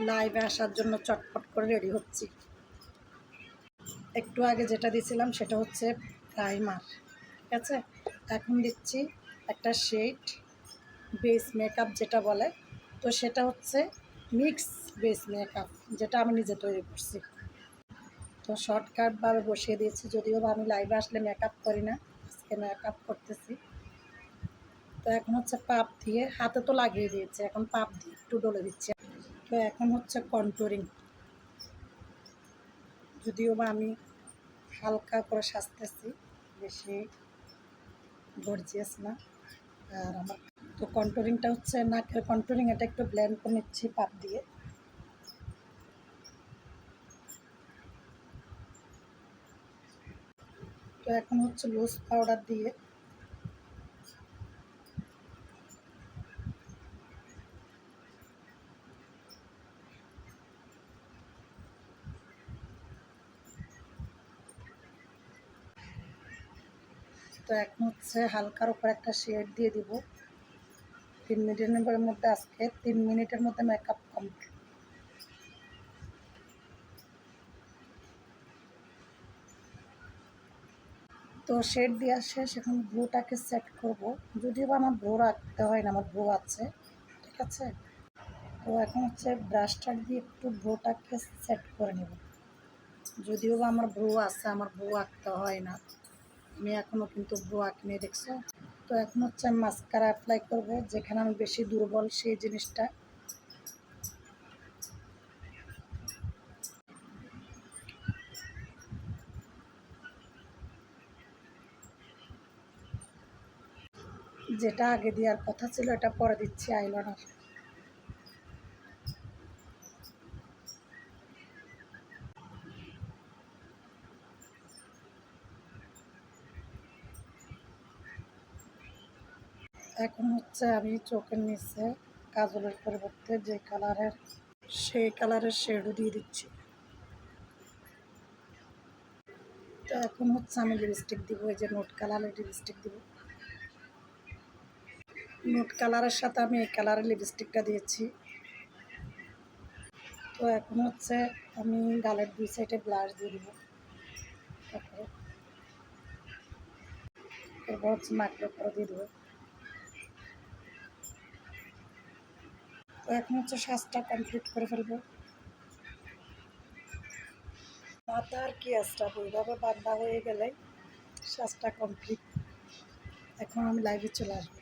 লাইভে আসার জন্য চটপট করে রেডি হচ্ছি। একটু আগে যেটা দিয়েছিলাম সেটা হচ্ছে প্রাইমার, ঠিক আছে। এখন দিচ্ছি একটা শেড বেস মেকআপ যেটা বলে, তো সেটা হচ্ছে মিক্স বেস মেকআপ, যেটা আমি নিজে তৈরি করছি। তো শর্টকাটভাবে বসিয়ে দিয়েছি, যদিও বা আমি লাইভে আসলে মেকআপ করি না, আজকে মেকআপ করতেছি। তো এখন হচ্ছে পাপ দিয়ে, হাতে তো লাগিয়ে দিয়েছে, এখন পাপ দিয়ে একটু ডলে দিচ্ছি। তো এখন হচ্ছে কন্টুরিং, যদিও বা আমি হালকা করে সাজতেছি, বেশি গর্জিয়াস না। আর আমার তো কন্টুরিংটা হচ্ছে নাকের কন্টুরিং, এটা একটু ব্লেন্ড করে নিচ্ছি পাপ দিয়ে। তো এখন হচ্ছে লুজ পাউডার দিয়ে তো এখন হচ্ছে হালকার উপর একটা শেড দিয়ে দিব। 3 মিনিটের মধ্যে, আজকে 3 মিনিটের মধ্যে মেকআপ কমপ্লিট। তো শেড দেওয়া শেষ, এখন ব্লুটাকে সেট করব। যদিও বা আমার ব্লু রাখতে হয় না, আমার ব্লু আছে, ঠিক আছে। তো এখন হচ্ছে ব্রাশটা দিয়ে একটু ব্লুটাকে সেট করে নেব। যদিও বা আমার ব্লু আছে, আমার ব্লু আঁকতে হয় না, আমি এখনও কিন্তু ব্লু আঁকিনি, দেখছো। তো এখন হচ্ছে আমি মাস্কারা অ্যাপ্লাই করব, যেখানে আমি বেশি দুর্বল সেই জিনিসটা। যেটা আগে দেওয়ার কথা ছিল এটা পরে দিচ্ছি, আইলাইনার। এখন হচ্ছে আমি চোখের নিচে কাজলের পরিবর্তে যে কালারের, সেই কালারের শেডও দিয়ে দিচ্ছি। তো এখন হচ্ছে আমি লিপস্টিক দিব, এই যে নোট কালারের লিপস্টিক দিব। নোট কালারের সাথে আমি এই কালারের লিপস্টিকটা দিয়েছি। তো এখন হচ্ছে আমি গালের 2 সাইডে ব্লাশ দিয়ে দিব। এরপর হচ্ছে নাকের উপরে দিয়ে দেবো। তো এখন হচ্ছে সাজটা কমপ্লিট করে ফেলবো। মাথার কি আসটা ওইভাবে বাঁধা হয়ে গেলে সাজটা কমপ্লিট। এখন আমি লাইভে চলে আসবো।